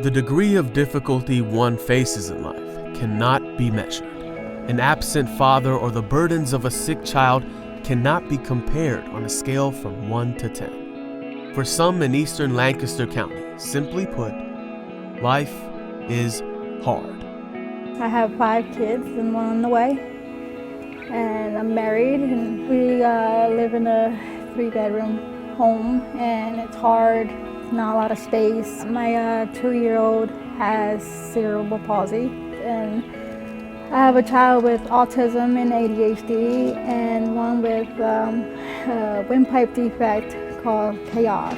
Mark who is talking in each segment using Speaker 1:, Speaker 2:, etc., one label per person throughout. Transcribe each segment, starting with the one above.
Speaker 1: The degree of difficulty one faces in life cannot be measured. An absent father or the burdens of a sick child cannot be compared on a scale from 1 to 10. For some in eastern Lancaster County, simply put, life is hard.
Speaker 2: I have 5 kids and 1 on the way, and I'm married, and we live in a 3-bedroom home, and it's hard. Not a lot of space. My 2-year-old has cerebral palsy, and I have a child with autism and ADHD, and one with a windpipe defect called chaos.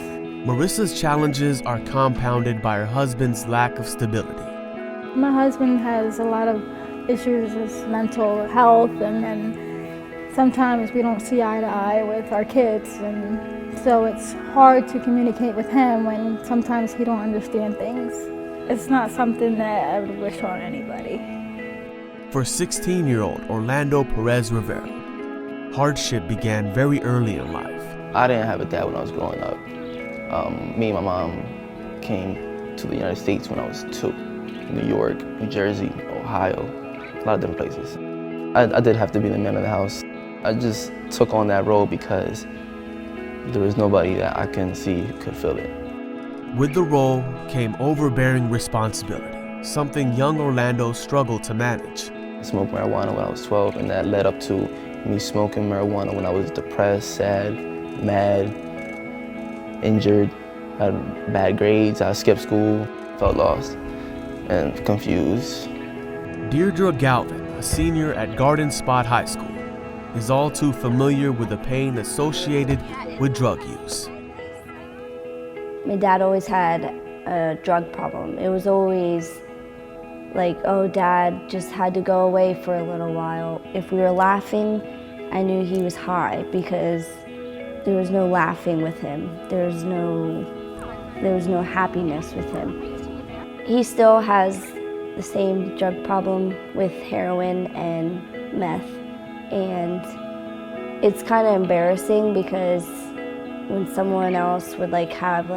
Speaker 1: Marissa's challenges are compounded by her husband's lack of stability.
Speaker 2: My husband has a lot of issues with mental health, and sometimes we don't see eye to eye with our kids, and so it's hard to communicate with him when sometimes he don't understand things. It's not something that I would wish on anybody.
Speaker 1: For 16-year-old Orlando Perez Rivera, hardship began very early in life.
Speaker 3: I didn't have a dad when I was growing up. Me and my mom came to the United States when I was 2. New York, New Jersey, Ohio, a lot of different places. I did have to be the man of the house. I just took on that role because there was nobody that I can see who could fill it.
Speaker 1: With the role came overbearing responsibility, something young Orlando struggled to manage.
Speaker 3: I smoked marijuana when I was 12, and that led up to me smoking marijuana when I was depressed, sad, mad, injured, had bad grades. I skipped school, felt lost and confused.
Speaker 1: Deirdre Galvin, a senior at Garden Spot High School, is all too familiar with the pain associated with drug use.
Speaker 4: My dad always had a drug problem. It was always like, oh, Dad just had to go away for a little while. If we were laughing, I knew he was high because there was no laughing with him. There was no happiness with him. He still has the same drug problem with heroin and meth. And it's kind of embarrassing because when someone else would have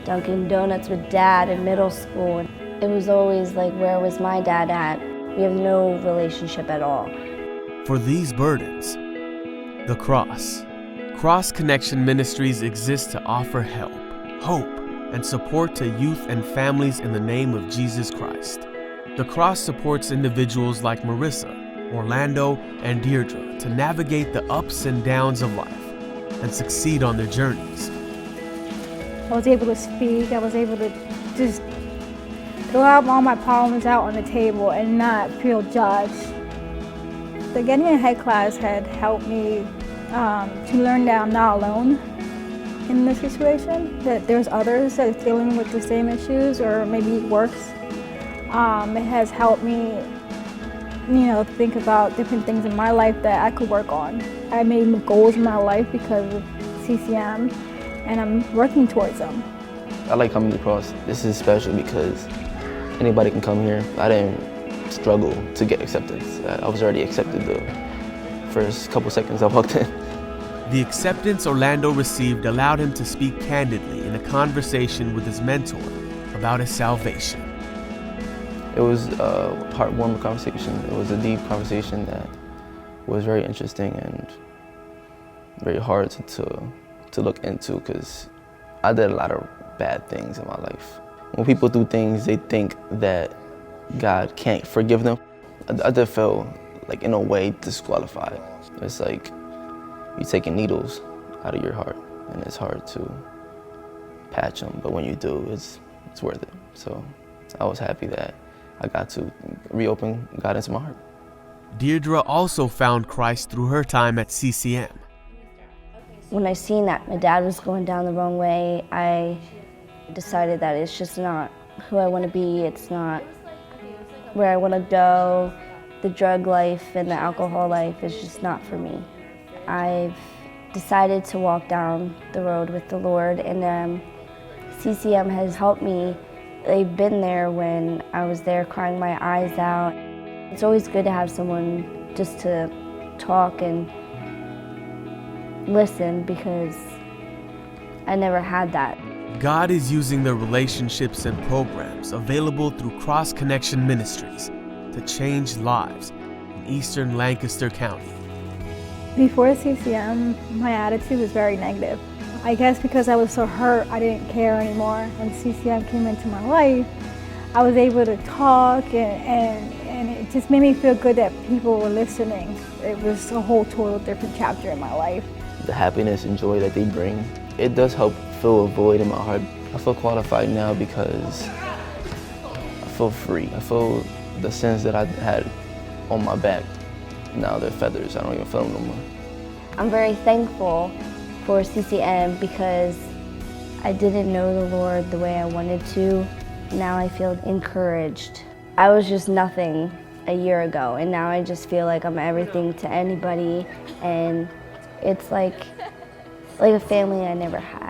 Speaker 4: Dunkin' Donuts with Dad in middle school, it was always like, where was my dad at? We have no relationship at all.
Speaker 1: For these burdens, the Cross Connection Ministries exists to offer help, hope, and support to youth and families in the name of Jesus Christ. The Cross supports individuals like Marissa, Orlando, and Deirdre to navigate the ups and downs of life and succeed on their journeys.
Speaker 2: I was able to speak. I was able to just throw out all my problems out on the table and not feel judged. The Getting Ahead class had helped me to learn that I'm not alone in this situation, that there's others that are dealing with the same issues or maybe worse. It has helped me, think about different things in my life that I could work on. I made goals in my life because of CCM, and I'm working towards them.
Speaker 3: I like coming to Cross. This is special because anybody can come here. I didn't struggle to get acceptance. I was already accepted the first couple seconds I walked in.
Speaker 1: The acceptance Orlando received allowed him to speak candidly in a conversation with his mentor about his salvation.
Speaker 3: It was a heartwarming conversation. It was a deep conversation that was very interesting and very hard to look into because I did a lot of bad things in my life. When people do things, they think that God can't forgive them. I did feel like in a way disqualified. It's like you're taking needles out of your heart and it's hard to patch them, but when you do, it's worth it. So I was happy that I got to reopen God into my heart.
Speaker 1: Deirdre also found Christ through her time at CCM.
Speaker 4: When I seen that my dad was going down the wrong way, I decided that it's just not who I want to be, it's not where I want to go. The drug life and the alcohol life is just not for me. I've decided to walk down the road with the Lord, and CCM has helped me. They've been there when I was there crying my eyes out. It's always good to have someone just to talk and listen because I never had that.
Speaker 1: God is using the relationships and programs available through Cross Connection Ministries to change lives in eastern Lancaster County.
Speaker 2: Before CCM, my attitude was very negative. I guess because I was so hurt, I didn't care anymore. When CCM came into my life, I was able to talk and it just made me feel good that people were listening. It was a whole total different chapter in my life.
Speaker 3: The happiness and joy that they bring, it does help fill a void in my heart. I feel qualified now because I feel free. I feel the sins that I had on my back, now they're feathers. I don't even feel them no more.
Speaker 4: I'm very thankful for CCM because I didn't know the Lord the way I wanted to. Now I feel encouraged. I was just nothing a year ago, and now I just feel like I'm everything to anybody, and it's like a family I never had.